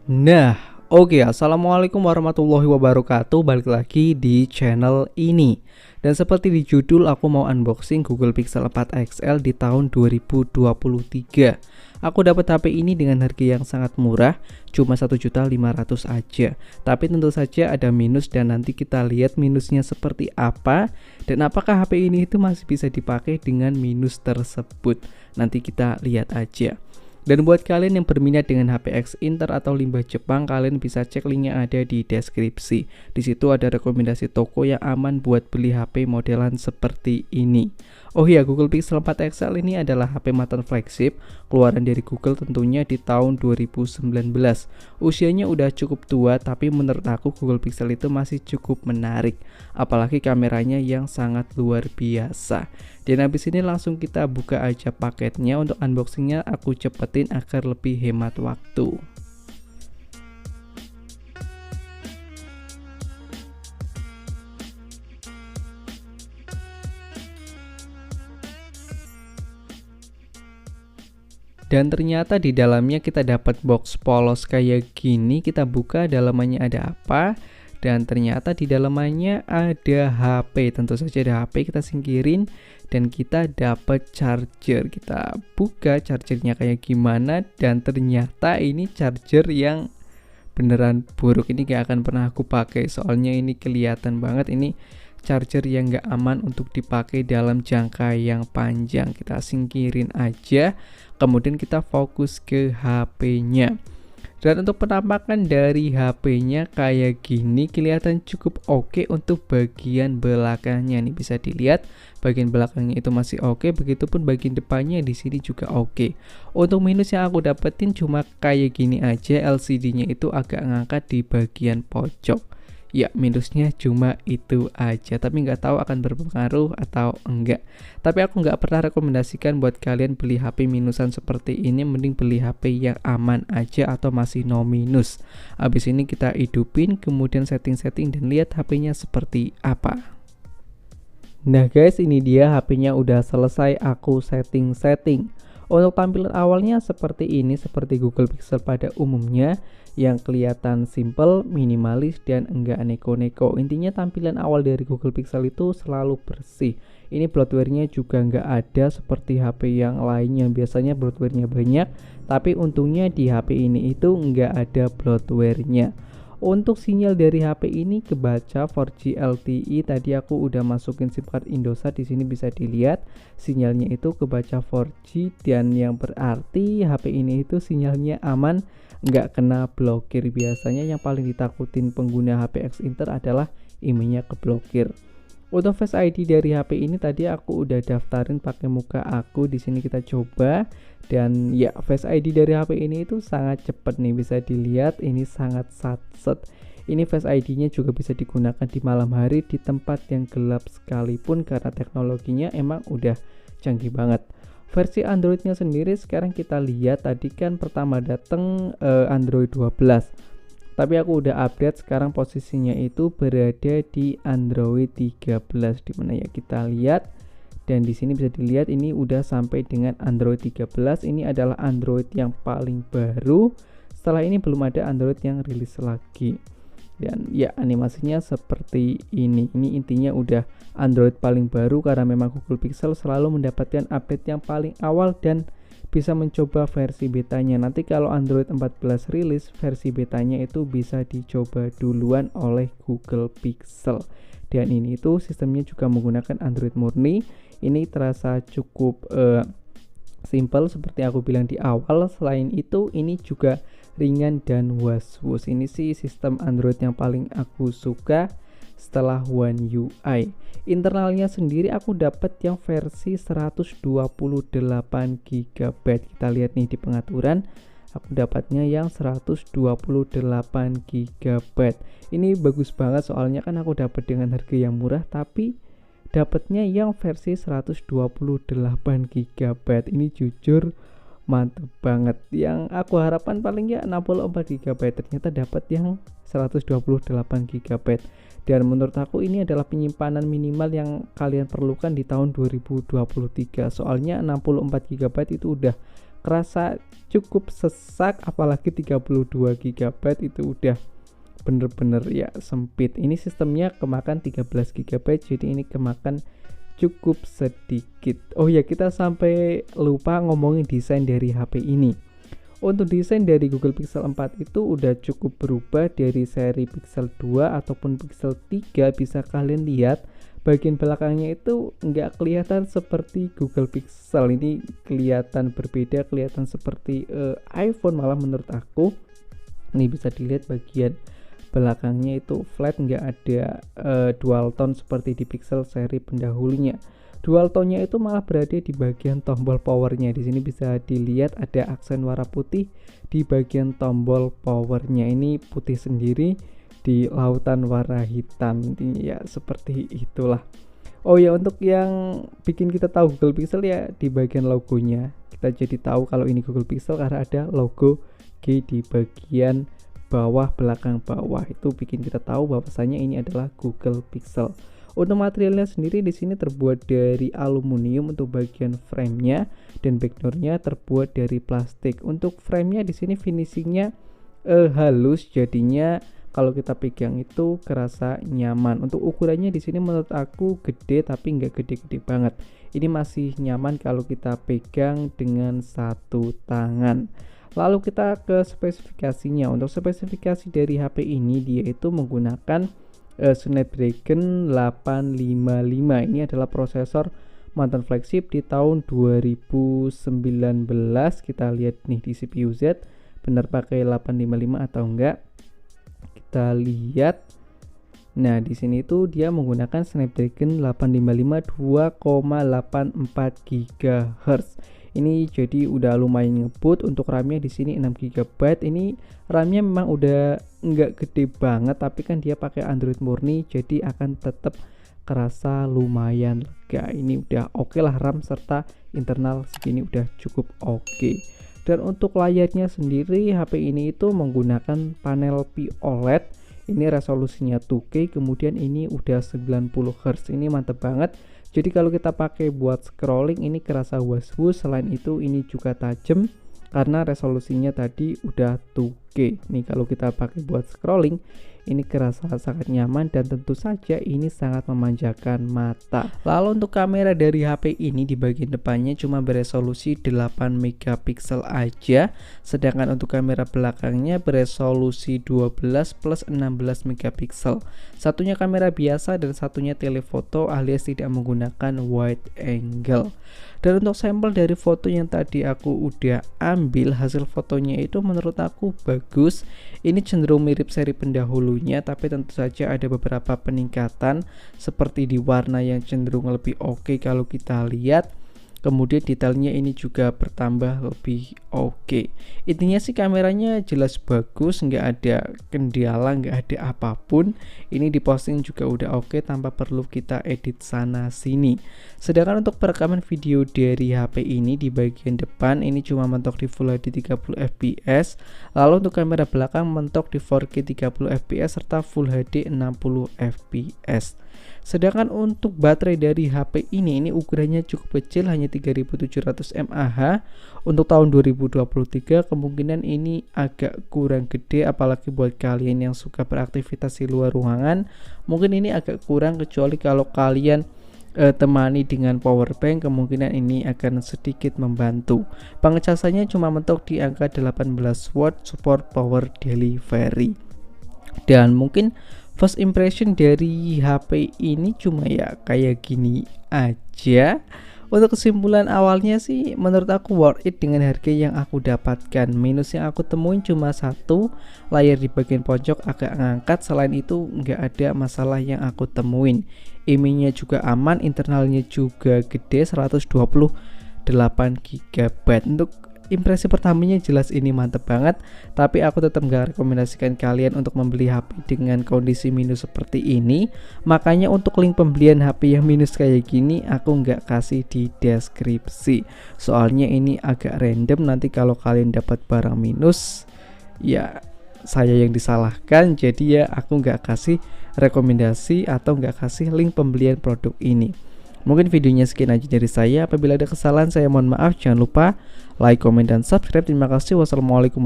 Nah, oke, assalamualaikum warahmatullahi wabarakatuh. Balik lagi di channel ini. Dan seperti di judul, aku mau unboxing Google Pixel 4 XL di tahun 2023. Aku dapat HP ini dengan harga yang sangat murah, cuma 1.500.000 aja. Tapi tentu saja ada minus dan nanti kita lihat minusnya seperti apa dan apakah HP ini itu masih bisa dipakai dengan minus tersebut. Nanti kita lihat aja. Dan buat kalian yang berminat dengan HP X Inter atau limbah Jepang, kalian bisa cek linknya ada di deskripsi. Di situ ada rekomendasi toko yang aman buat beli HP modelan seperti ini. Oh iya, Google Pixel 4 XL ini adalah HP mantan flagship keluaran dari Google tentunya di tahun 2019. Usianya udah cukup tua, tapi menurut aku Google Pixel itu masih cukup menarik. Apalagi kameranya yang sangat luar biasa. Dan habis ini langsung kita buka aja paketnya. Untuk unboxingnya aku cepetin agar lebih hemat waktu. Dan ternyata di dalamnya kita dapat box polos kayak gini. Kita buka dalamannya ada apa. Dan ternyata di dalamannya ada HP. Tentu saja ada HP, kita singkirin. Dan kita dapat charger. Kita buka chargernya kayak gimana. Dan ternyata ini charger yang beneran buruk. Ini gak akan pernah aku pakai. Soalnya ini kelihatan banget ini charger yang gak aman untuk dipakai dalam jangka yang panjang. Kita singkirin aja. Kemudian kita fokus ke HP-nya. Dan untuk penampakan dari HP-nya kayak gini, kelihatan cukup oke untuk bagian belakangnya. Nih bisa dilihat bagian belakangnya itu masih oke, begitupun bagian depannya di sini juga oke. Untuk minus yang aku dapetin cuma kayak gini aja, LCD-nya itu agak ngangkat di bagian pojok. Ya, minusnya cuma itu aja, tapi nggak tahu akan berpengaruh atau enggak. Tapi aku nggak pernah rekomendasikan buat kalian beli HP minusan seperti ini. Mending beli HP yang aman aja atau masih no minus. Habis ini kita hidupin, kemudian setting-setting dan lihat HP-nya seperti apa. Nah guys, ini dia HP-nya udah selesai aku setting-setting. Untuk tampilan awalnya seperti ini, seperti Google Pixel pada umumnya, yang kelihatan simple, minimalis, dan enggak neko-neko. Intinya tampilan awal dari Google Pixel itu selalu bersih. Ini bloatware-nya juga enggak ada seperti HP yang lain yang biasanya bloatware-nya banyak, tapi untungnya di HP ini itu enggak ada bloatware-nya. Untuk sinyal dari HP ini kebaca 4G LTE. Tadi aku udah masukin SIM card Indosat, di sini bisa dilihat sinyalnya itu kebaca 4G, dan yang berarti HP ini itu sinyalnya aman, nggak kena blokir. Biasanya yang paling ditakutin pengguna HP X Inter adalah IMEI-nya keblokir. Untuk Face ID dari HP ini tadi aku udah daftarin pakai muka aku. Di sini kita coba, dan ya Face ID dari HP ini itu sangat cepat nih, bisa dilihat ini sangat satset. Ini Face ID-nya juga bisa digunakan di malam hari di tempat yang gelap sekalipun karena teknologinya emang udah canggih banget. Versi Android-nya sendiri sekarang kita lihat, tadi kan pertama datang Android 12. Tapi aku udah update, sekarang posisinya itu berada di Android 13, dimana ya kita lihat. Dan di sini bisa dilihat ini udah sampai dengan Android 13. Ini adalah Android yang paling baru. Setelah ini belum ada Android yang rilis lagi. Dan ya animasinya seperti ini. Ini intinya udah Android paling baru karena memang Google Pixel selalu mendapatkan update yang paling awal dan bisa mencoba versi betanya. Nanti kalau Android 14 rilis, versi betanya itu bisa dicoba duluan oleh Google Pixel. Dan ini itu sistemnya juga menggunakan Android murni. Ini terasa cukup simple seperti aku bilang di awal. Selain itu ini juga ringan dan was-was. Ini sih sistem Android yang paling aku suka setelah One UI. Internalnya sendiri aku dapat yang versi 128 GB. Kita lihat nih di pengaturan, aku dapatnya yang 128 GB. Ini bagus banget, soalnya kan aku dapat dengan harga yang murah tapi dapatnya yang versi 128 GB. Ini jujur mantap banget. Yang aku harapkan paling ya 64 GB, ternyata dapat yang 128 GB. Dan menurut aku ini adalah penyimpanan minimal yang kalian perlukan di tahun 2023. Soalnya 64 GB itu udah kerasa cukup sesak, apalagi 32 GB itu udah bener-bener ya sempit. Ini sistemnya kemakan 13 GB, jadi ini kemakan cukup sedikit. Oh ya, kita sampai lupa ngomongin desain dari HP ini. Untuk desain dari Google Pixel 4 itu udah cukup berubah dari seri Pixel 2 ataupun Pixel 3. Bisa kalian lihat bagian belakangnya itu nggak kelihatan seperti Google Pixel, ini kelihatan berbeda, kelihatan seperti iPhone malah menurut aku. Ini bisa dilihat bagian belakangnya itu flat, nggak ada dual tone seperti di Pixel seri pendahulunya. Dual tone-nya itu malah berada di bagian tombol powernya. Di sini bisa dilihat ada aksen warna putih di bagian tombol powernya. Ini putih sendiri di lautan warna hitam. Intinya ya seperti itulah. Oh ya, untuk yang bikin kita tahu Google Pixel ya di bagian logonya. Kita jadi tahu kalau ini Google Pixel karena ada logo G di bagian bawah, belakang bawah. Itu bikin kita tahu bahwasanya ini adalah Google Pixel. Untuk materialnya sendiri di sini terbuat dari aluminium untuk bagian framenya, dan backdoornya terbuat dari plastik. Untuk framenya di sini finishingnya halus, jadinya kalau kita pegang itu kerasa nyaman. Untuk ukurannya di sini menurut aku gede, tapi nggak gede-gede banget. Ini masih nyaman kalau kita pegang dengan satu tangan. Lalu kita ke spesifikasinya. Untuk spesifikasi dari HP ini, dia itu menggunakan Snapdragon 855. Ini adalah prosesor mantan flagship di tahun 2019. Kita lihat nih di CPU Z benar pakai 855 atau enggak. Kita lihat. Nah, di sini itu dia menggunakan Snapdragon 855 2,84 GHz. Ini jadi udah lumayan ngebut. Untuk RAM-nya di sini 6 GB. Ini RAM-nya memang udah nggak gede banget, tapi kan dia pakai Android murni, jadi akan tetap kerasa lumayan lega. Ini udah oke lah, RAM serta internal segini udah cukup oke. Dan untuk layarnya sendiri, HP ini itu menggunakan panel POLED. Ini resolusinya 2K, kemudian ini udah 90 Hz. Ini mantep banget. Jadi kalau kita pakai buat scrolling ini kerasa was-was. Selain itu ini juga tajam karena resolusinya tadi udah 2K. Nih kalau kita pakai buat scrolling ini kerasa sangat nyaman, dan tentu saja ini sangat memanjakan mata. Lalu untuk kamera dari HP ini di bagian depannya cuma beresolusi 8 megapiksel aja, sedangkan untuk kamera belakangnya beresolusi 12 plus 16 megapiksel. Satunya kamera biasa dan satunya telefoto alias tidak menggunakan wide angle. Dan untuk sampel dari foto yang tadi aku udah ambil, hasil fotonya itu menurut aku bagus. Ini cenderung mirip seri pendahulunya, tapi tentu saja ada beberapa peningkatan seperti di warna yang cenderung lebih oke kalau kita lihat. Kemudian detailnya ini juga bertambah lebih oke. Intinya sih kameranya jelas bagus, nggak ada kendala, nggak ada apapun. Ini diposting juga udah oke tanpa perlu kita edit sana sini. Sedangkan untuk perekaman video dari HP ini di bagian depan ini cuma mentok di Full HD 30 fps. Lalu untuk kamera belakang mentok di 4K 30 fps serta Full HD 60 fps. Sedangkan untuk baterai dari HP ini ukurannya cukup kecil, hanya 3700 mAh. Untuk tahun 2023 kemungkinan ini agak kurang gede, apalagi buat kalian yang suka beraktivitas di luar ruangan. Mungkin ini agak kurang, kecuali kalau kalian temani dengan power bank, kemungkinan ini akan sedikit membantu. Pengecasannya cuma mentok di angka 18 watt, support power delivery. Dan mungkin first impression dari HP ini cuma ya kayak gini aja. Untuk kesimpulan awalnya sih menurut aku worth it dengan harga yang aku dapatkan. Minus yang aku temuin cuma satu, layar di bagian pojok agak ngangkat. Selain itu nggak ada masalah yang aku temuin. IMEI-nya juga aman, internalnya juga gede 128 GB. Untuk impresi pertamanya jelas ini mantep banget, tapi aku tetap gak rekomendasikan kalian untuk membeli HP dengan kondisi minus seperti ini. Makanya untuk link pembelian HP yang minus kayak gini aku nggak kasih di deskripsi, soalnya ini agak random. Nanti kalau kalian dapat barang minus ya saya yang disalahkan. Jadi ya aku nggak kasih rekomendasi atau nggak kasih link pembelian produk ini. Mungkin videonya sekian aja dari saya. Apabila ada kesalahan saya mohon maaf. Jangan lupa like, comment, dan subscribe. Terima kasih. Wassalamualaikum.